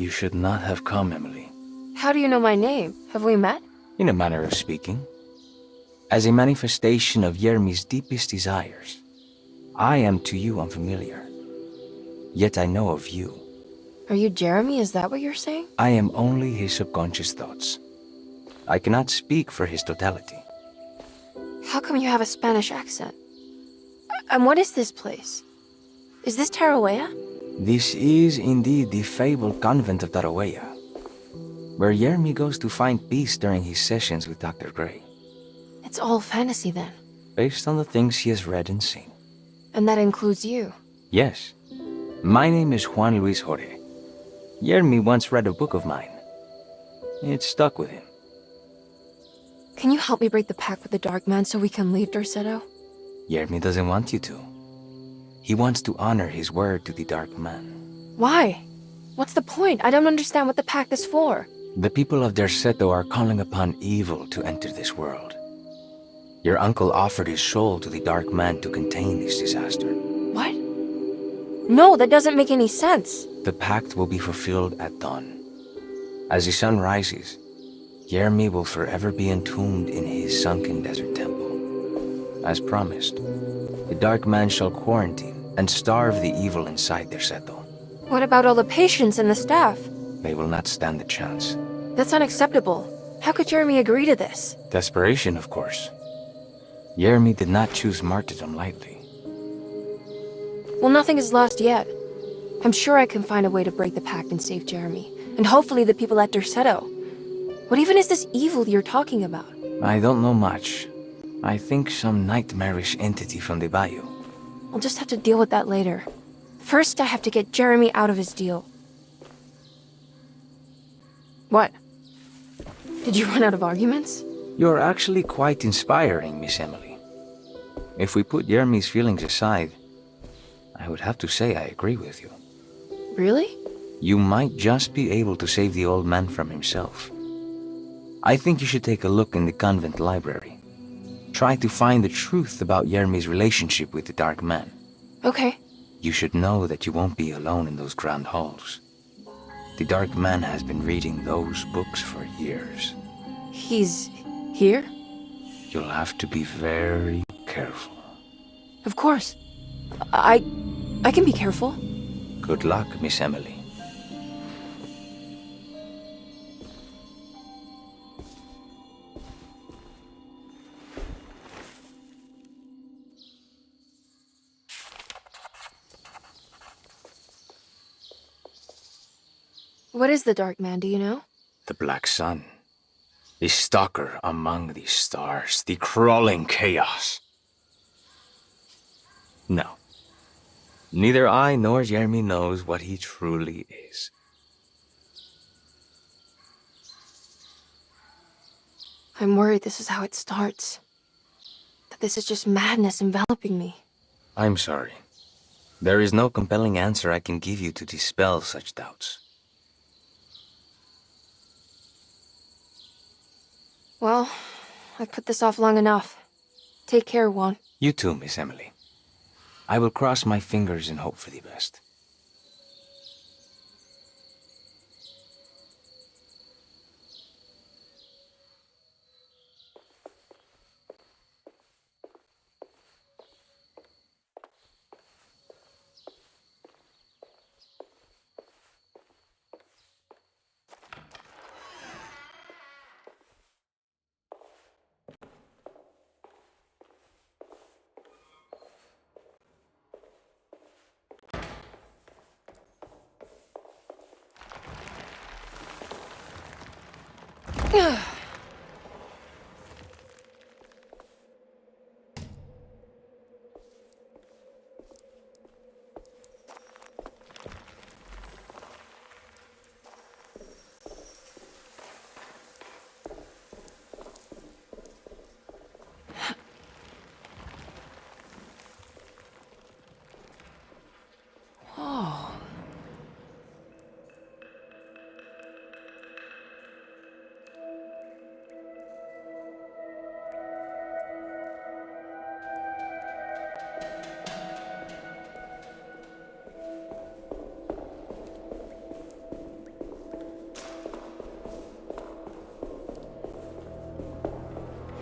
You should not have come, Emily. How do you know my name? Have we met? In a manner of speaking. As a manifestation of Jeremy's deepest desires, I am to you unfamiliar. Yet I know of you. Are you Jeremy? Is that what you're saying? I am only his subconscious thoughts. I cannot speak for his totality. How come you have a Spanish accent? And what is this place? Is this Tarawea? This is indeed the fabled convent of Tarawea, where Jeremy goes to find peace during his sessions with Dr. Gray. It's all fantasy then. Based on the things he has read and seen. And that includes you. Yes. My name is Juan Luis Jorge. Jeremy once read a book of mine. It stuck with him. Can you help me break the pact with the Dark Man so we can leave Derceto? Jeremy doesn't want you to. He wants to honor his word to the Dark Man. Why? What's the point? I don't understand what the pact is for. The people of Derceto are calling upon evil to enter this world. Your uncle offered his soul to the Dark Man to contain this disaster. What? No, that doesn't make any sense. The pact will be fulfilled at dawn. As the sun rises, Jeremy will forever be entombed in his sunken desert temple. As promised, the Dark Man shall quarantine and starve the evil inside Derceto. What about all the patients and the staff? They will not stand a chance. That's unacceptable. How could Jeremy agree to this? Desperation, of course. Jeremy did not choose martyrdom lightly. Well, nothing is lost yet. I'm sure I can find a way to break the pact and save Jeremy. And hopefully the people at Derceto. What even is this evil you're talking about? I don't know much. I think some nightmarish entity from the bayou. I'll just have to deal with that later. First, I have to get Jeremy out of his deal. What? Did you run out of arguments? You're actually quite inspiring, Miss Emily. If we put Jeremy's feelings aside, I would have to say I agree with you. Really? You might just be able to save the old man from himself. I think you should take a look in the convent library. Try to find the truth about Jeremy's relationship with the Dark Man. Okay. You should know that you won't be alone in those grand halls. The Dark Man has been reading those books for years. He's here? You'll have to be very careful. Of course. I can be careful. Good luck, Miss Emily. What is the Dark Man, do you know? The Black Sun. The stalker among the stars. The crawling chaos. No. Neither I nor Jeremy knows what he truly is. I'm worried this is how it starts. That this is just madness enveloping me. I'm sorry. There is no compelling answer I can give you to dispel such doubts. Well, I've put this off long enough. Take care, Juan. You too, Miss Emily. I will cross my fingers and hope for the best.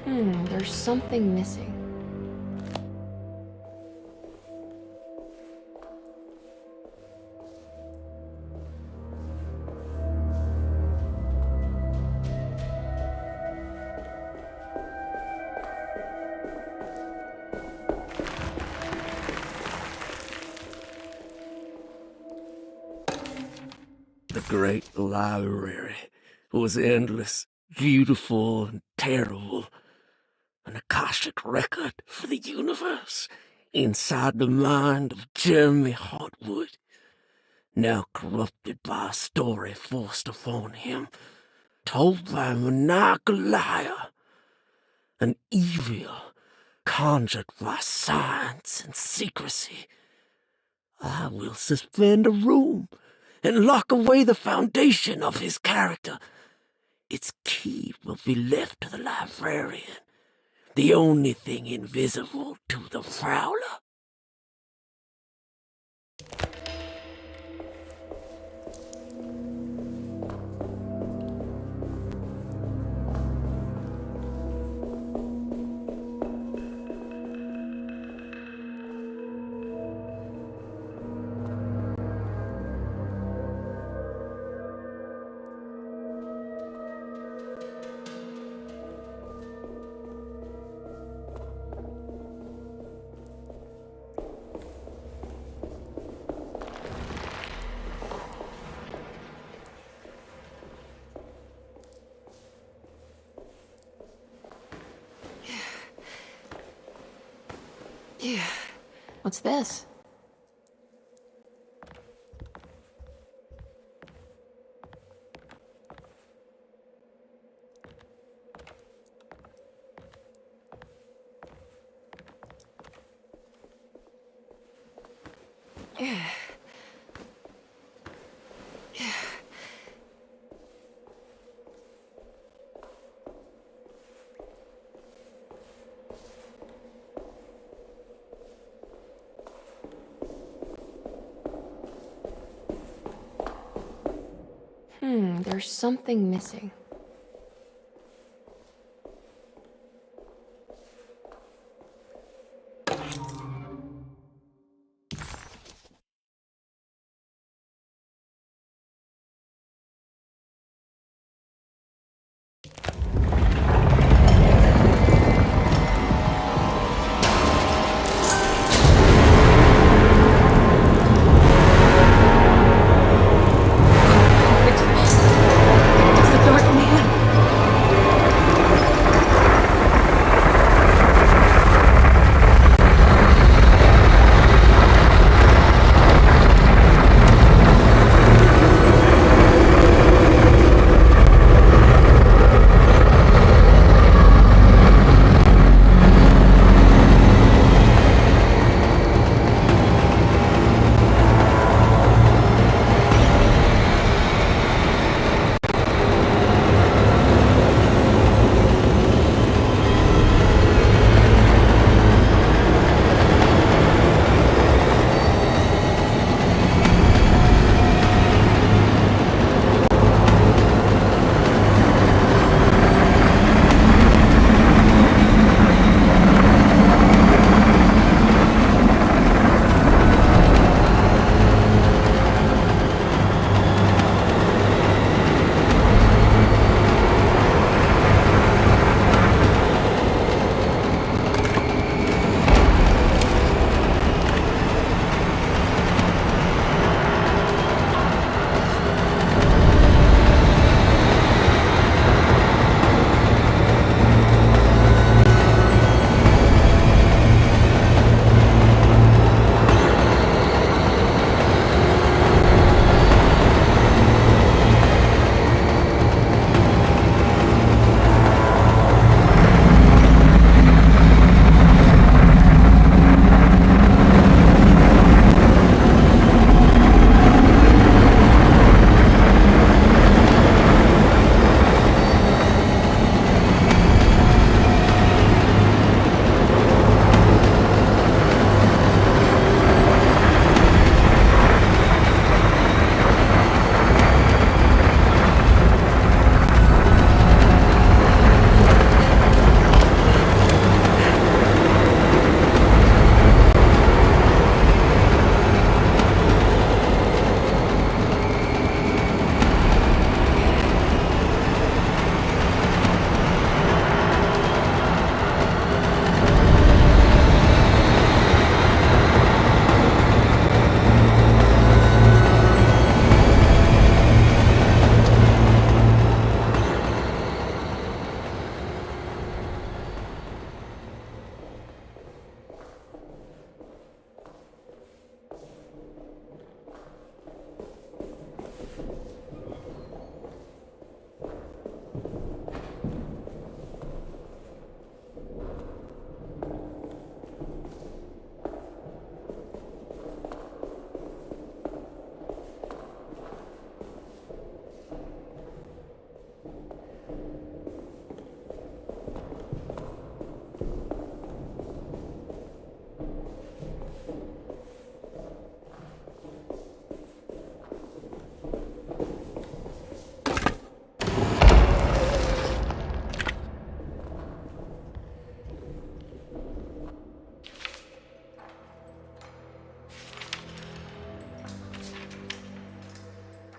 There's something missing. The great library was endless, beautiful, and terrible. An Akashic record for the universe inside the mind of Jeremy Hartwood, now corrupted by a story forced upon him, told by a maniacal liar, an evil conjured by science and secrecy. I will suspend a room and lock away the foundation of his character. Its key will be left to the librarian, the only thing invisible to the prowler. What's this? There's something missing. It's the dark maze.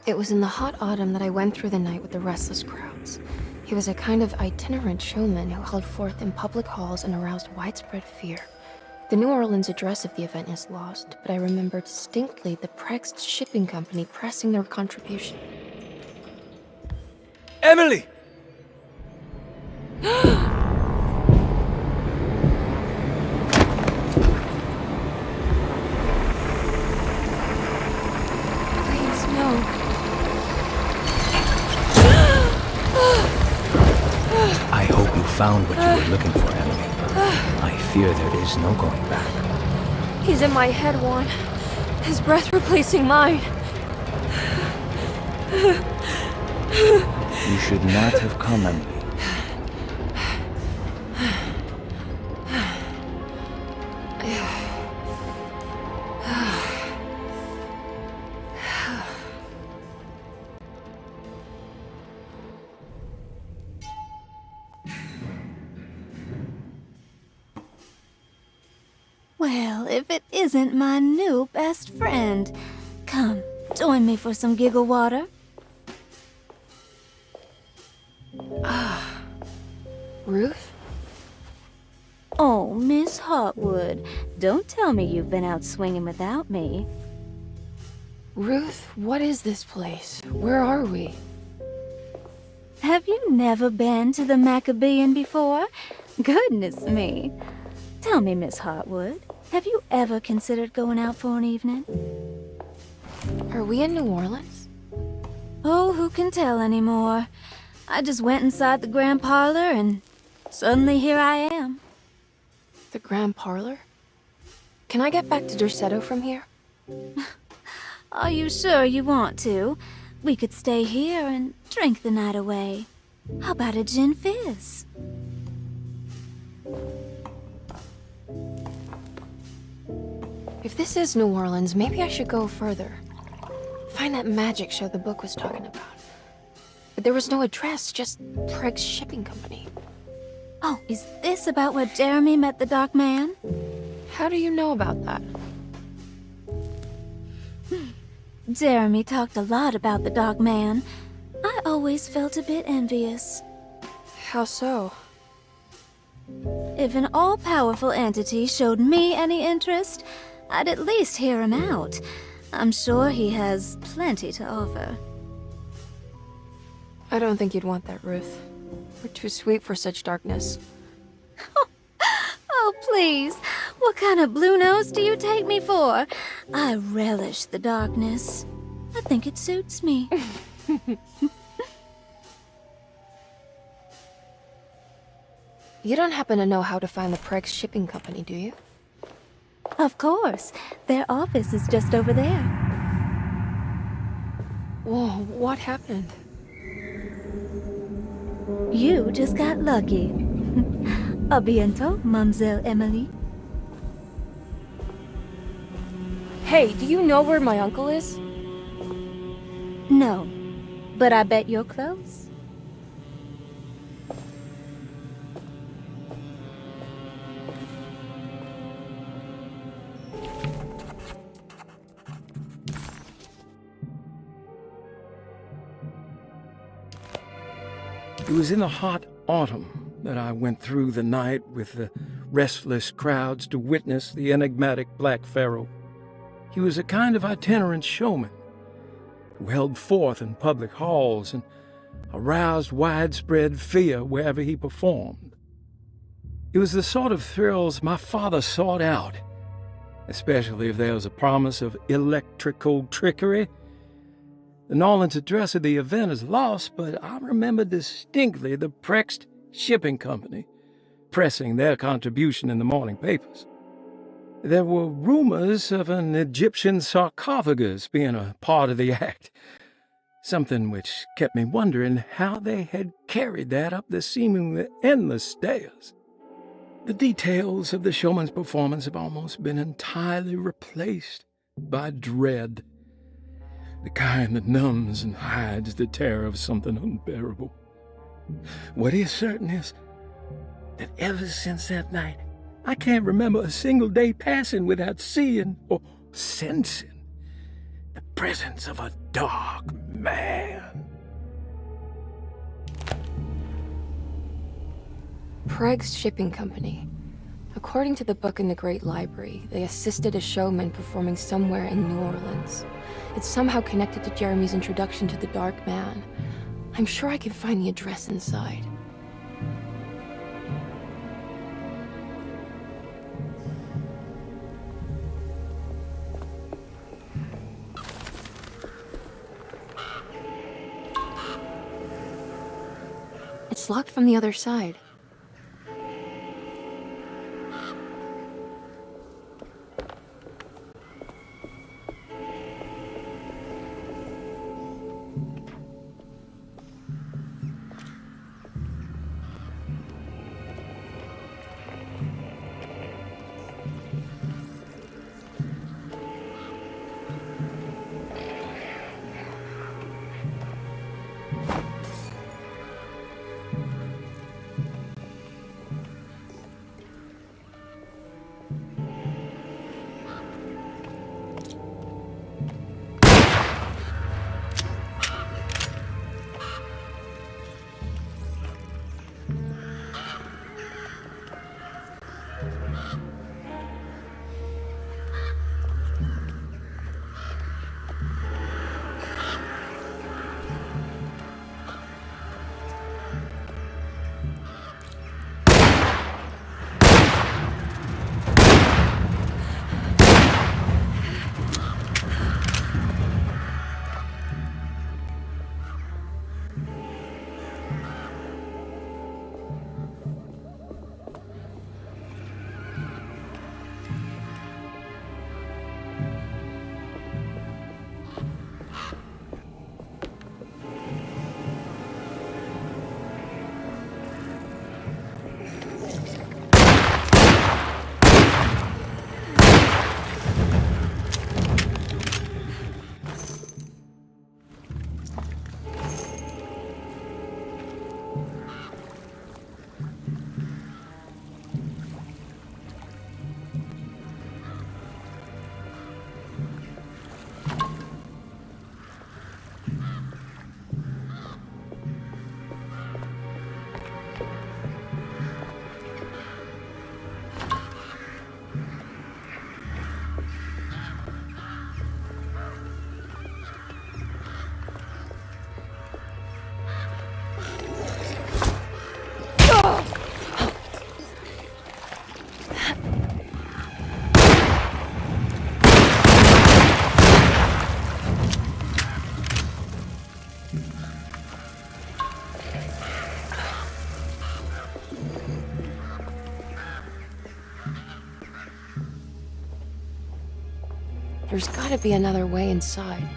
It was in the hot autumn that I went through the night with the restless crowds. He was a kind of itinerant showman who held forth in public halls and aroused widespread fear. The New Orleans address of the event is lost, but I remember distinctly the Prext shipping company pressing their contribution. Emily! Please, no. I hope you found what you were looking for, Emily. I fear there is no going back. He's in my head, Juan. His breath replacing mine. You should not have come, Emily. Well, if it isn't my new best friend. Come, join me for some giggle water. Ruth? Oh, Miss Hartwood, don't tell me you've been out swinging without me. Ruth, what is this place? Where are we? Have you never been to the Maccabean before? Goodness me. Tell me, Miss Hartwood, have you ever considered going out for an evening? Are we in New Orleans? Oh, who can tell anymore? I just went inside the grand parlor and suddenly here I am. The Grand Parlor? Can I get back to Derceto from here? Are you sure you want to? We could stay here and drink the night away. How about a gin fizz? If this is New Orleans, maybe I should go further. Find that magic show the book was talking about. But there was no address, just Prext Shipping Company. Oh, is this about where Jeremy met the Dark Man? How do you know about that? Jeremy talked a lot about the Dark Man. I always felt a bit envious. How so? If an all-powerful entity showed me any interest, I'd at least hear him out. I'm sure he has plenty to offer. I don't think you'd want that, Ruth. We're too sweet for such darkness. Oh, please. What kind of blue nose do you take me for? I relish the darkness. I think it suits me. You don't happen to know how to find the Prext Shipping Company, do you? Of course. Their office is just over there. Whoa, what happened? You just got lucky. A bientôt, Mademoiselle Emily. Hey, do you know where my uncle is? No, but I bet you're close. It was in the hot autumn that I went through the night with the restless crowds to witness the enigmatic Black Pharaoh. He was a kind of itinerant showman who held forth in public halls and aroused widespread fear wherever he performed. It was the sort of thrills my father sought out, especially if there was a promise of electrical trickery. The Nolan's address of the event is lost, but I remember distinctly the Prext Shipping Company pressing their contribution in the morning papers. There were rumors of an Egyptian sarcophagus being a part of the act, something which kept me wondering how they had carried that up the seemingly endless stairs. The details of the showman's performance have almost been entirely replaced by dread, the kind that numbs and hides the terror of something unbearable. What is certain is that ever since that night, I can't remember a single day passing without seeing or sensing the presence of a dark man. Preg's Shipping Company. According to the book in the Great Library, they assisted a showman performing somewhere in New Orleans. It's somehow connected to Jeremy's introduction to the Dark Man. I'm sure I can find the address inside. It's locked from the other side. There's gotta be another way inside.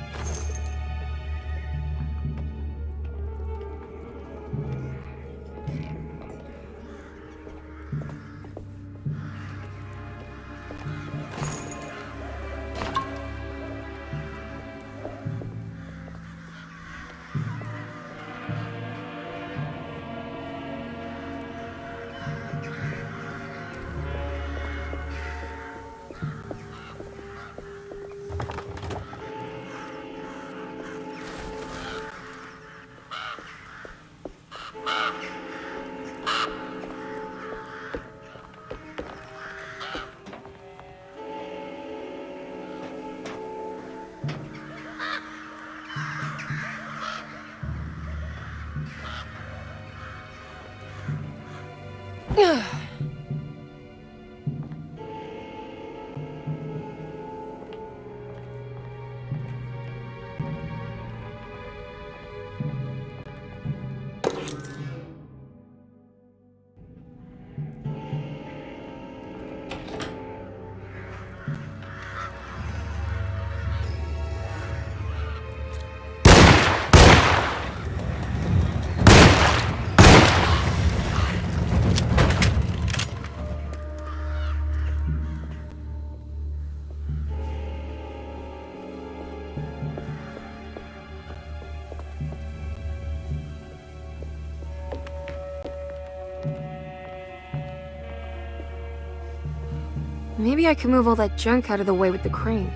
Maybe I can move all that junk out of the way with the crane.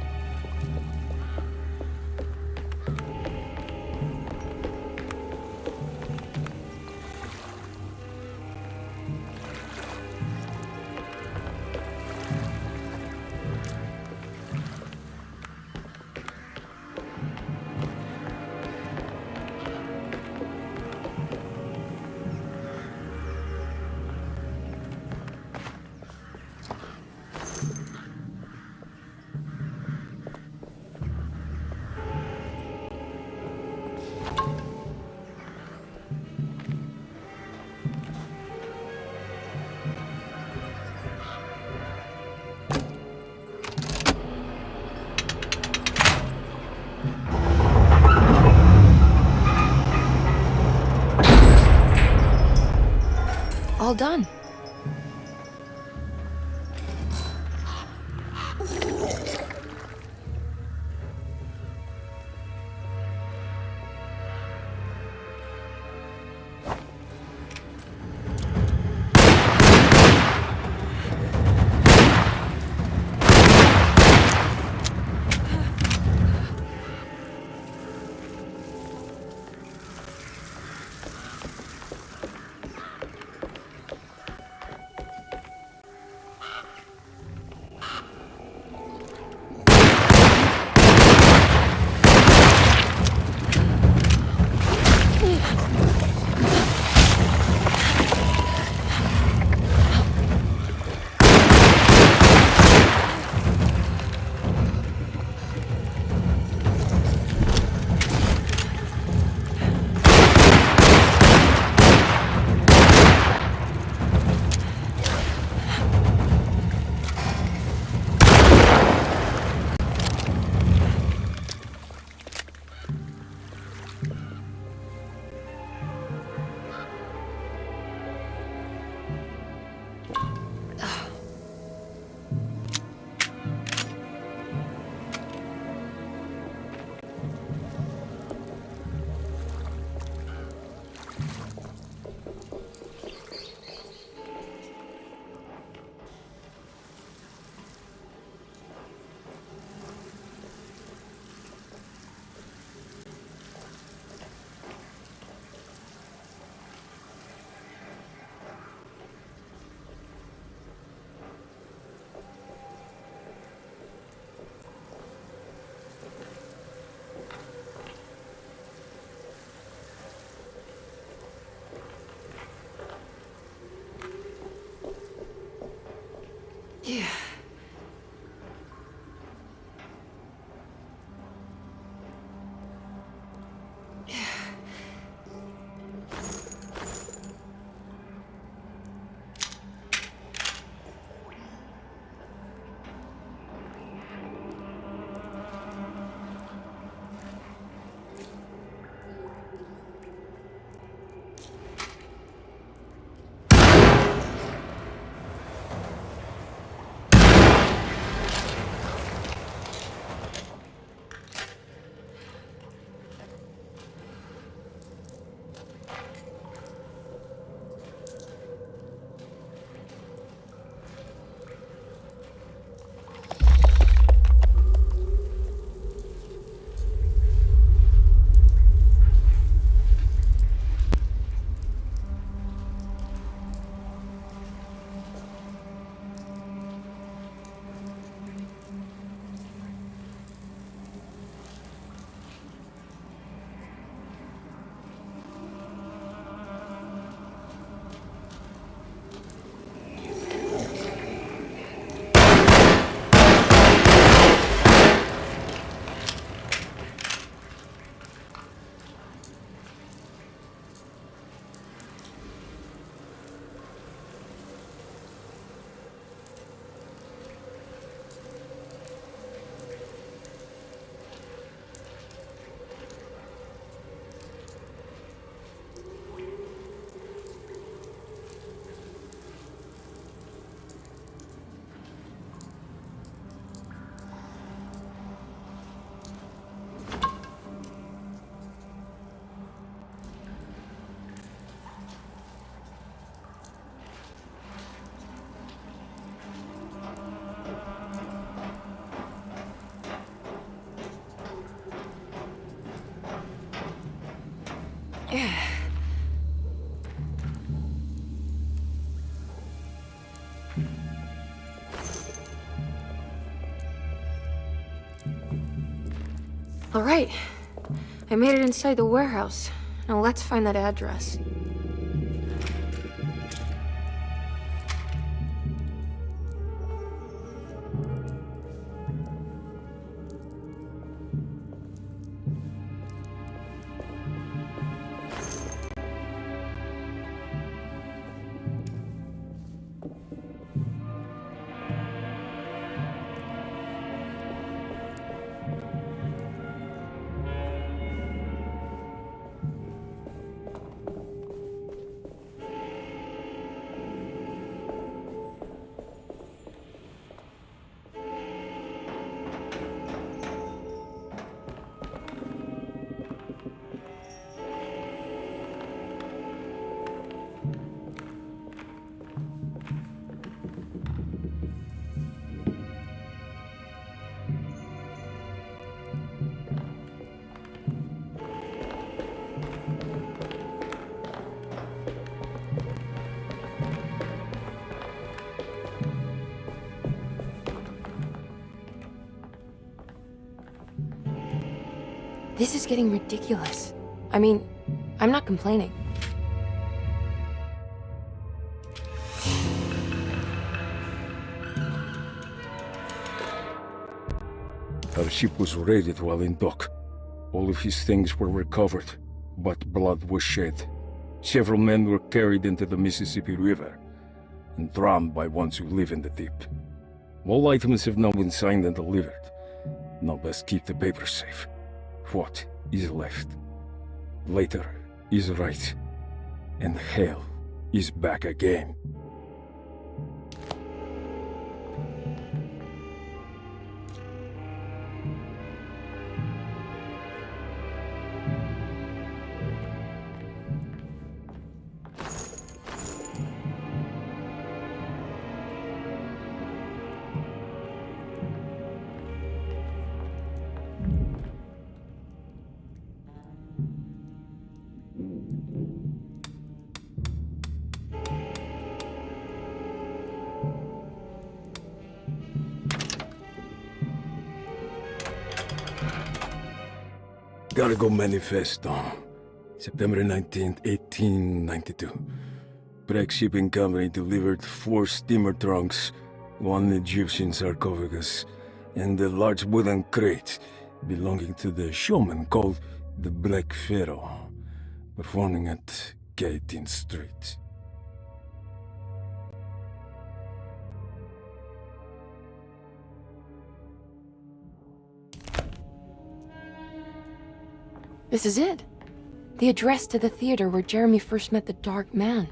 all done. Yeah. All right. I made it inside the warehouse. Now let's find that address. This is getting ridiculous. I mean, I'm not complaining. Our ship was raided while in dock. All of his things were recovered, but blood was shed. Several men were carried into the Mississippi River and drowned by ones who live in the deep. All items have now been signed and delivered. Now best keep the papers safe. What is left? Later is right, and hell is back again. Gotta go manifesto. September 19th, 1892. Breck Shipping Company delivered 4 steamer trunks, 1 Egyptian sarcophagus, and a large wooden crate belonging to the showman called the Black Pharaoh, performing at 18th Street. This is it. The address to the theater where Jeremy first met the Dark Man.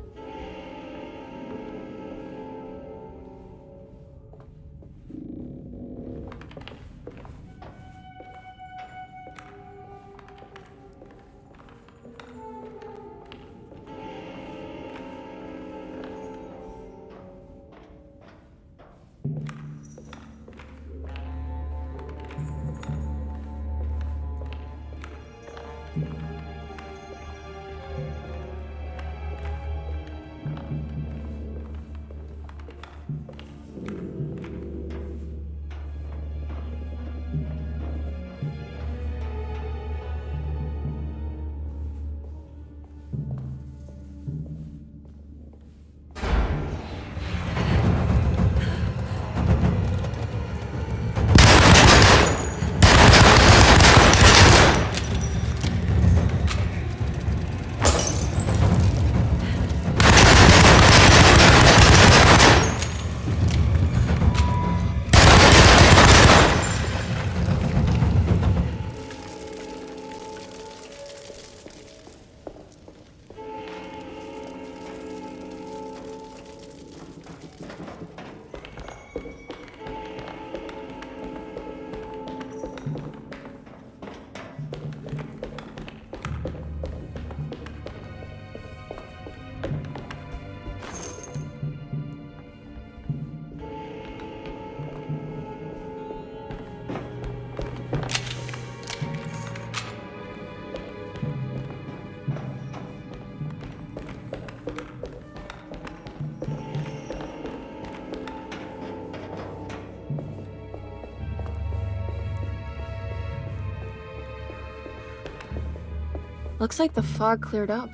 Looks like the fog cleared up.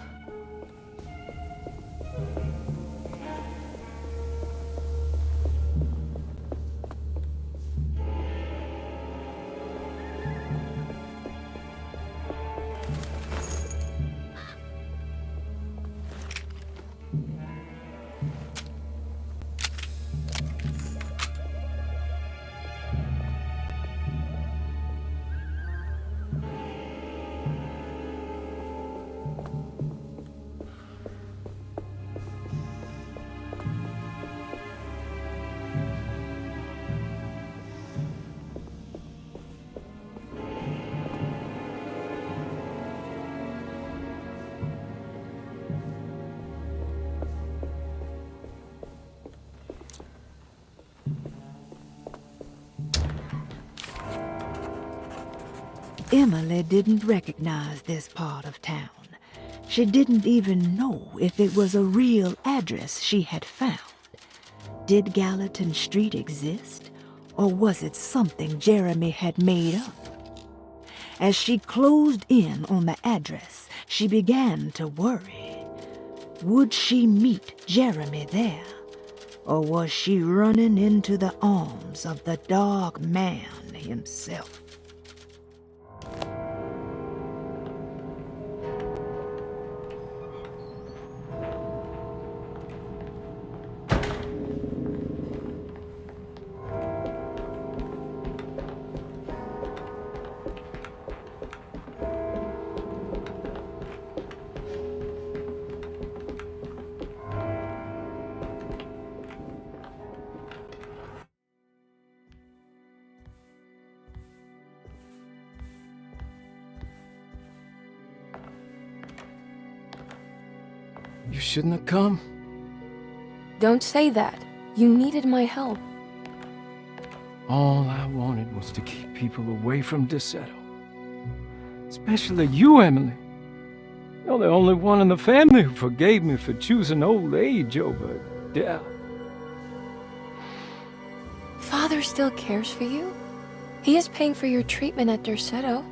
Emily didn't recognize this part of town. She didn't even know if it was a real address she had found. Did Gallatin Street exist, or was it something Jeremy had made up? As she closed in on the address, she began to worry. Would she meet Jeremy there? Or was she running into the arms of the Dark Man himself? You shouldn't have come. Don't say that. You needed my help. All I wanted was to keep people away from Desetto. Especially you, Emily. You're the only one in the family who forgave me for choosing old age over death. Father still cares for you? He is paying for your treatment at Derceto.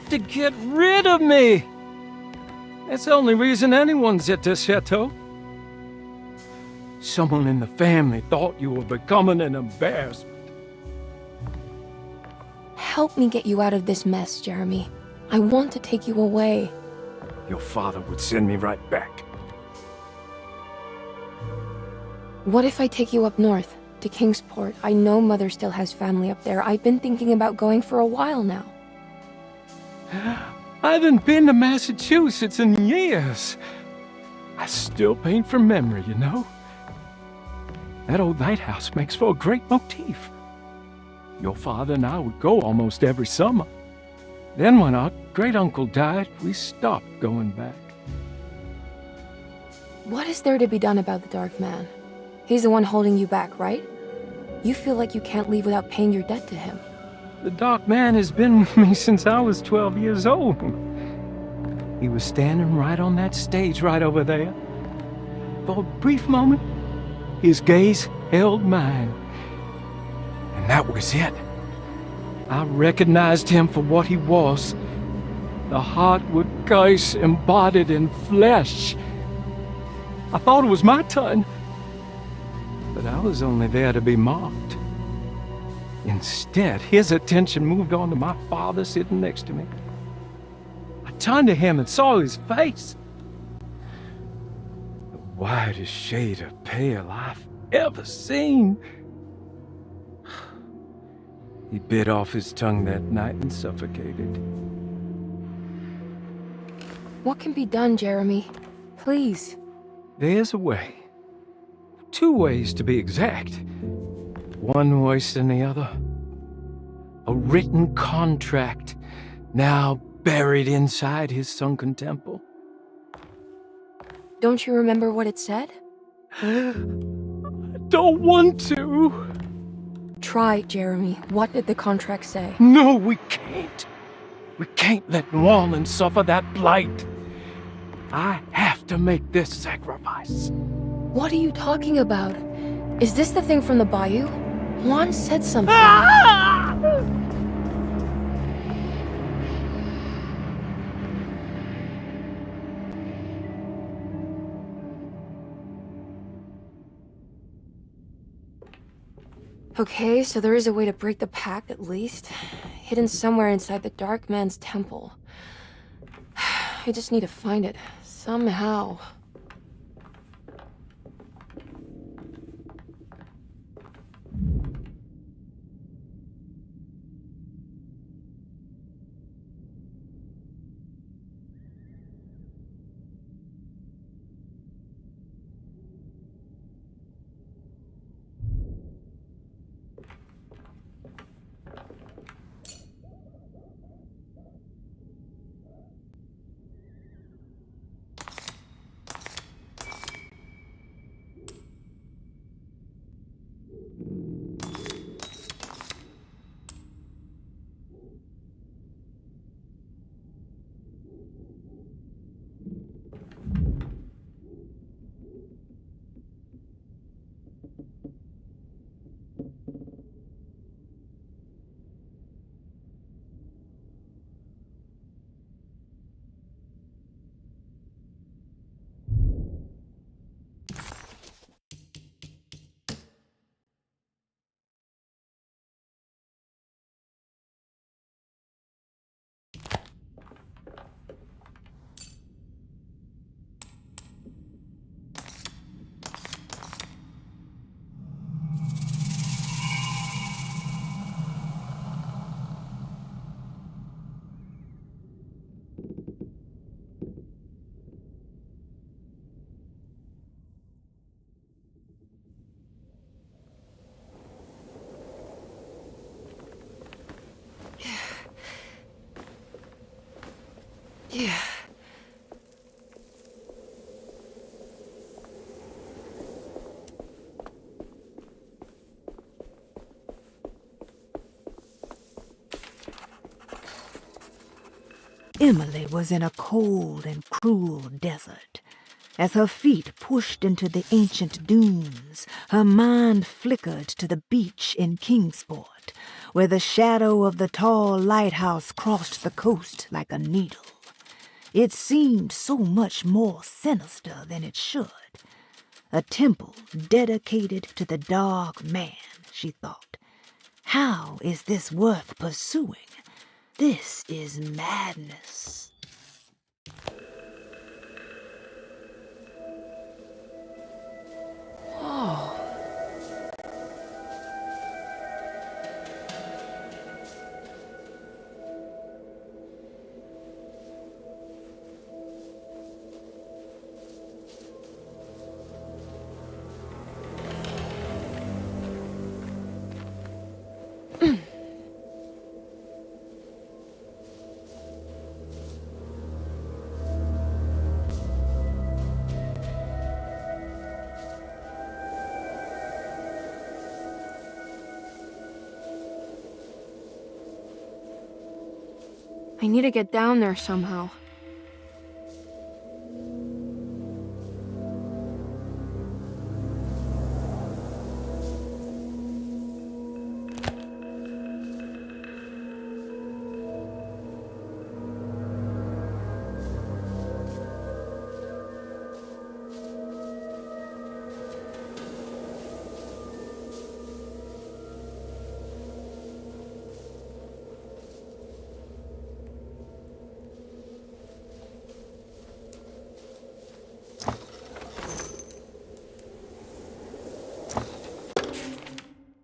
To get rid of me! That's the only reason anyone's at Desetto. Someone in the family thought you were becoming an embarrassment. Help me get you out of this mess, Jeremy. I want to take you away. Your father would send me right back. What if I take you up north, to Kingsport? I know Mother still has family up there. I've been thinking about going for a while now. I haven't been to Massachusetts in years. I still paint from memory, you know. That old lighthouse makes for a great motif. Your father and I would go almost every summer. Then when our great-uncle died, we stopped going back. What is there to be done about the Dark Man? He's the one holding you back, right? You feel like you can't leave without paying your debt to him. The Dark Man has been with me since I was 12 years old. He was standing right on that stage right over there. For a brief moment, his gaze held mine. And that was it. I recognized him for what he was. The Hartwood curse embodied in flesh. I thought it was my turn. But I was only there to be mocked. Instead, his attention moved on to my father sitting next to me. I turned to him and saw his face. The whitest shade of pale I've ever seen. He bit off his tongue that night and suffocated. What can be done, Jeremy? Please. There's a way. 2 ways to be exact. One worse than the other. A written contract, now buried inside his sunken temple. Don't you remember what it said? I don't want to. Try, Jeremy. What did the contract say? No, we can't. We can't let New Orleans suffer that blight. I have to make this sacrifice. What are you talking about? Is this the thing from the bayou? Juan said something. Ah! Okay, so there is a way to break the pact, at least. Hidden somewhere inside the Dark Man's temple. I just need to find it, somehow. Yeah. Emily was in a cold and cruel desert. As her feet pushed into the ancient dunes, her mind flickered to the beach in Kingsport, where the shadow of the tall lighthouse crossed the coast like a needle. It seemed so much more sinister than it should. A temple dedicated to the dark man, she thought. How is this worth pursuing? This is madness. Oh. I need to get down there somehow.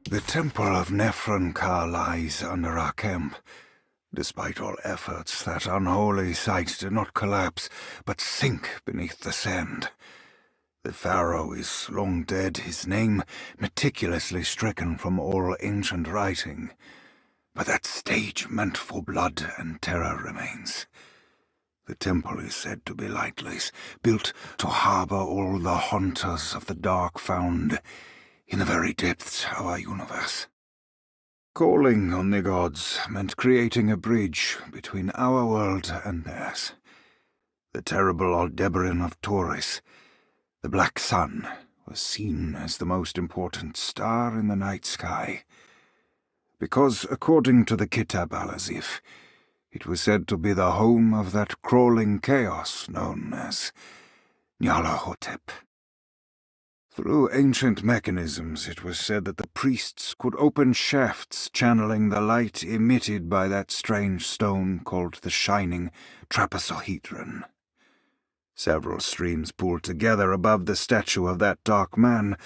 The Temple of Nephron-Ka lies under our camp. Despite all efforts, that unholy site did not collapse, but sink beneath the sand. The pharaoh is long dead, his name meticulously stricken from all ancient writing. But that stage meant for blood and terror remains. The temple is said to be lightless, built to harbor all the haunters of the dark found in the very depths of our universe. Calling on the gods meant creating a bridge between our world and theirs. The terrible Aldebaran of Taurus, the Black Sun, was seen as the most important star in the night sky, because, according to the Kitab al-Azif, it was said to be the home of that crawling chaos known as Nyarlathotep. Through ancient mechanisms, it was said that the priests could open shafts channeling the light emitted by that strange stone called the Shining Trapezohedron. Several streams pooled together above the statue of that dark man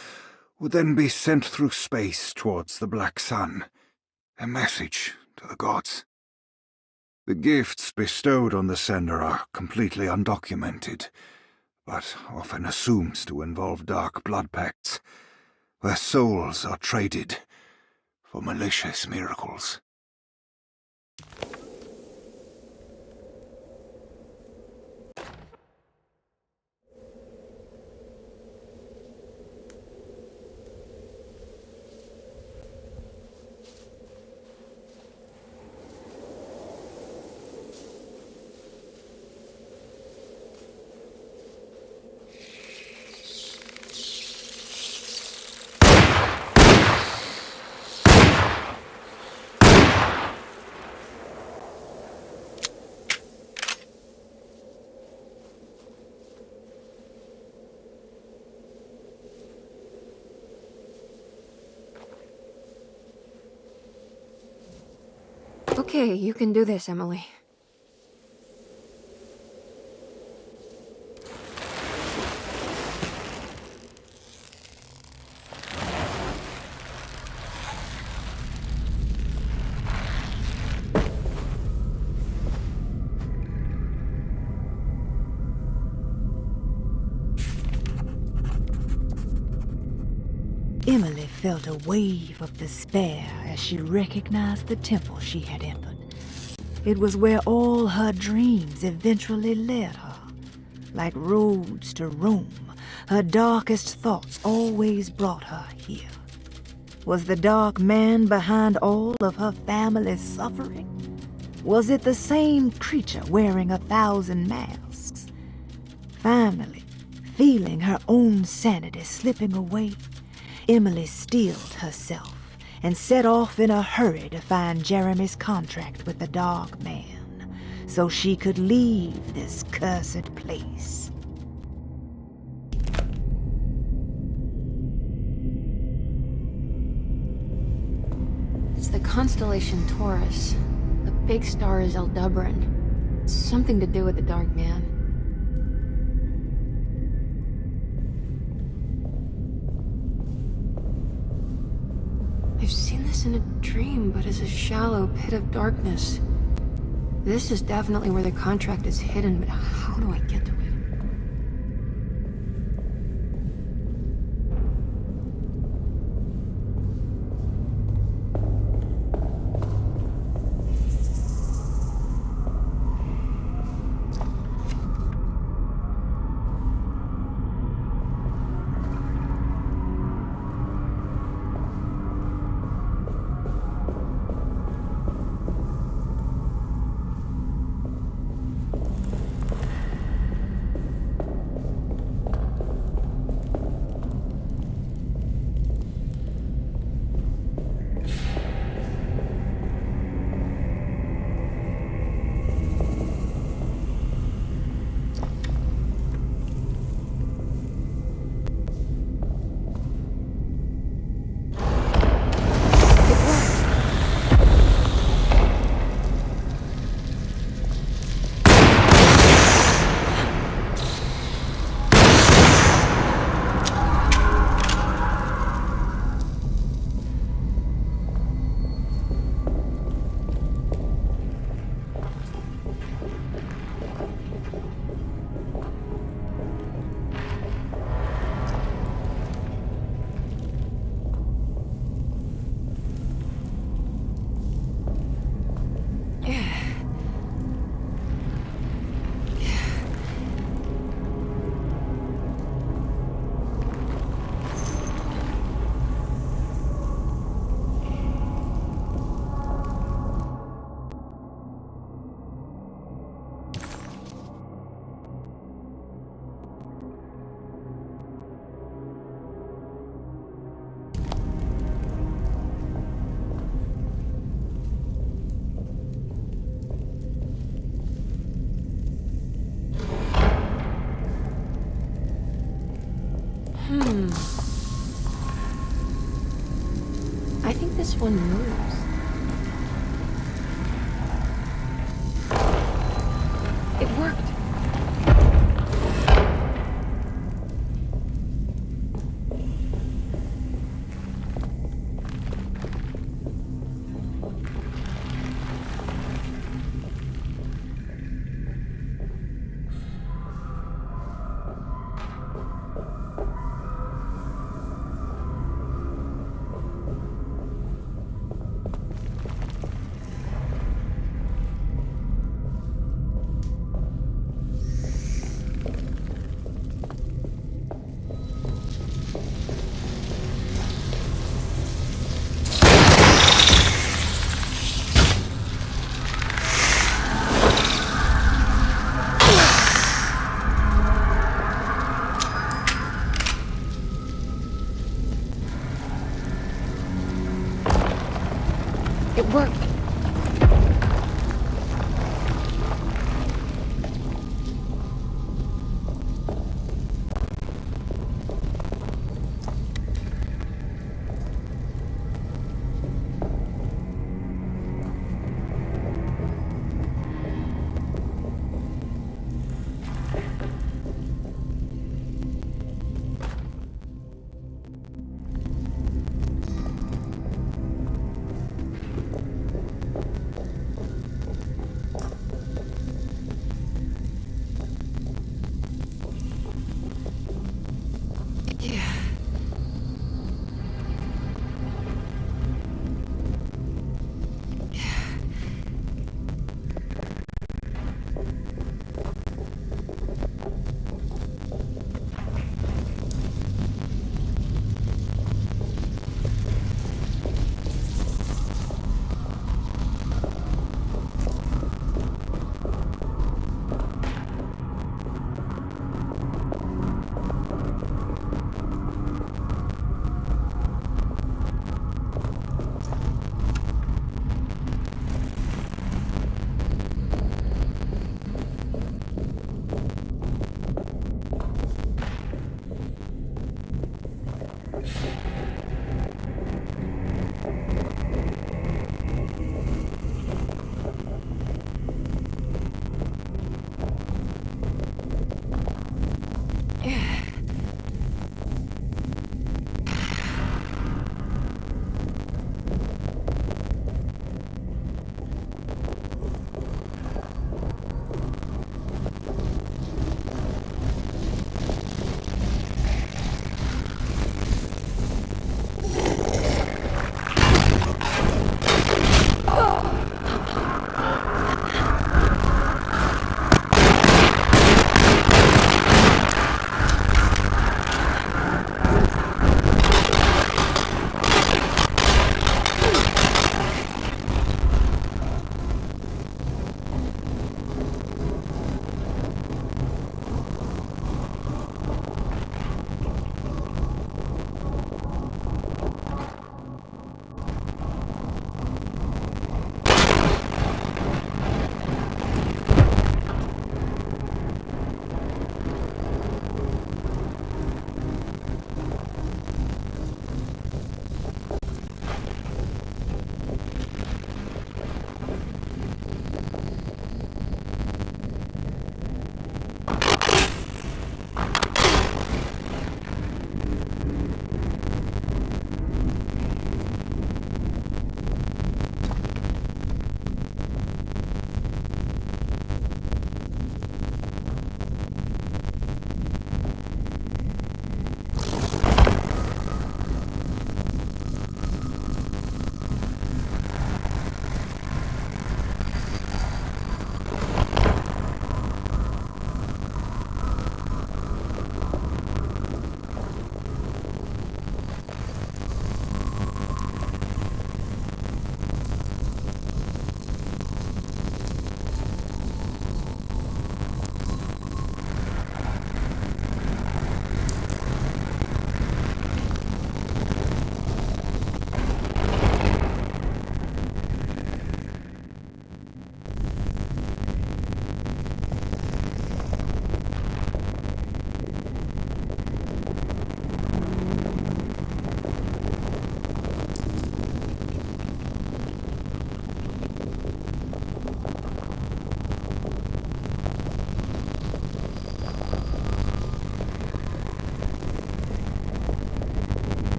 would then be sent through space towards the Black Sun, a message to the gods. The gifts bestowed on the sender are completely undocumented, but often assumed to involve dark blood pacts, where souls are traded for malicious miracles. Okay, you can do this, Emily. Emily felt a wave of despair as she recognized the temple she had entered. It was where all her dreams eventually led her. Like roads to Rome, her darkest thoughts always brought her here. Was the dark man behind all of her family's suffering? Was it the same creature wearing 1,000 masks? Finally, feeling her own sanity slipping away, Emily steeled herself and set off in a hurry to find Jeremy's contract with the Dark Man, so she could leave this cursed place. It's the constellation Taurus. The big star is Aldebaran. It's something to do with the Dark Man. I've seen this in a dream, but as a shallow pit of darkness. This is definitely where the contract is hidden, but how do I get to it? I think this one moves. It worked. It worked.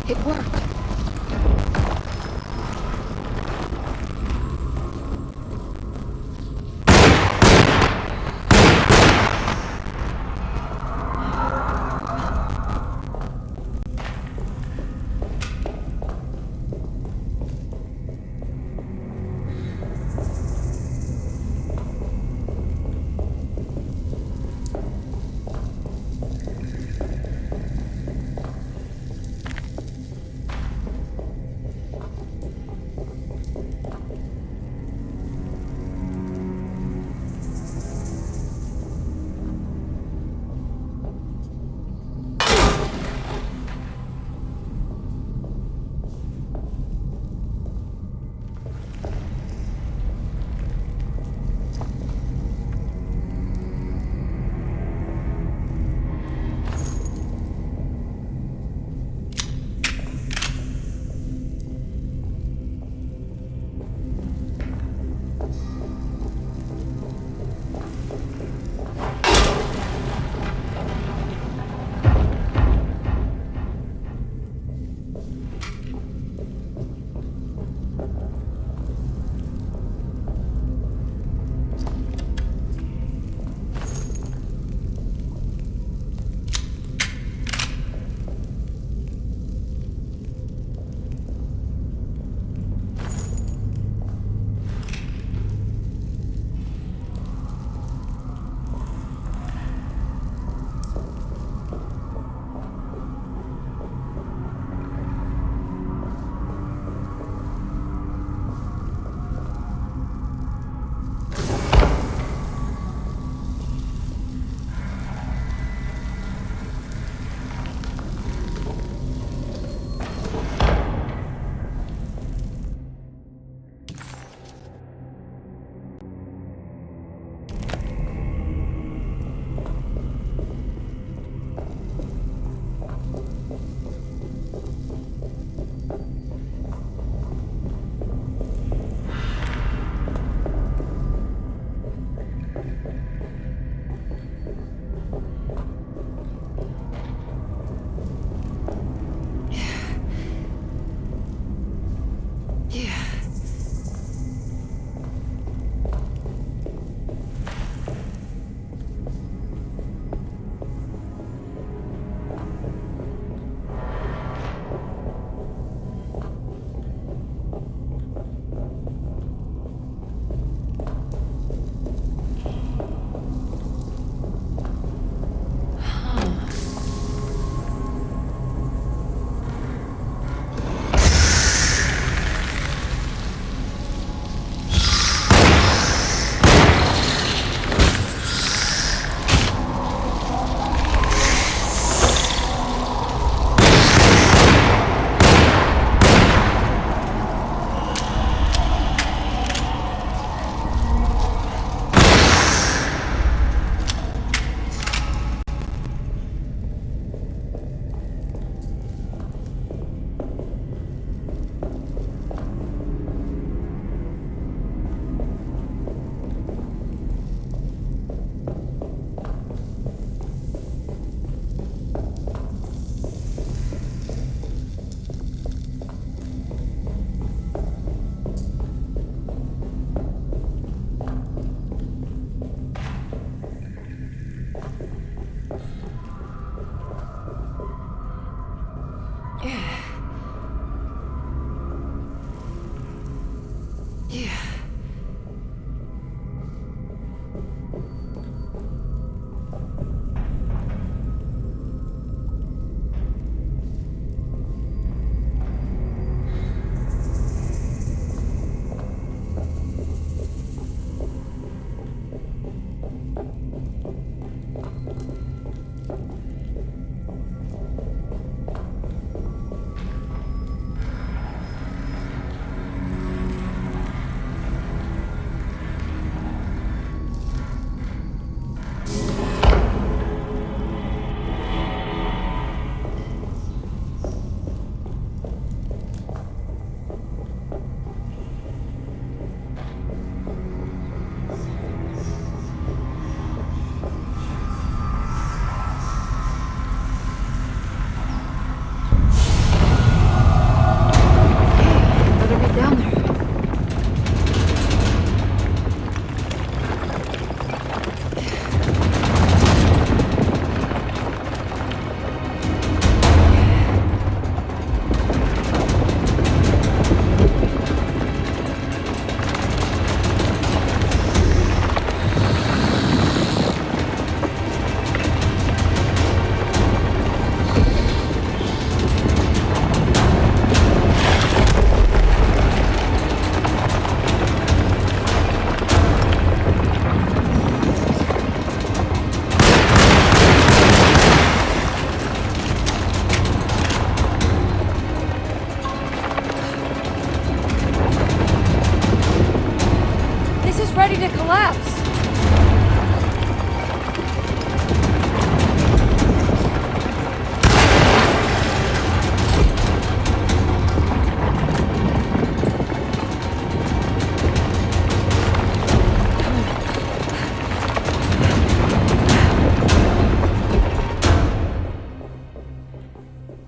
It worked.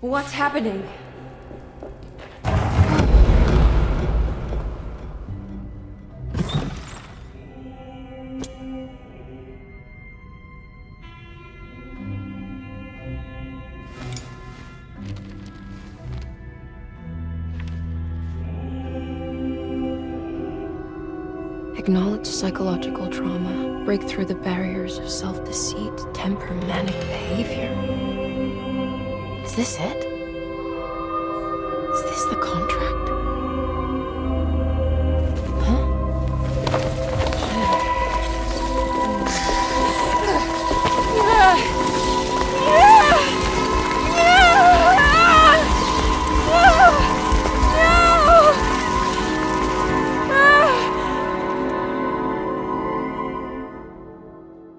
What's happening? Acknowledge psychological trauma. Break through the barriers of self-deceit. Temper manic behavior. Is this it? Is this the contract?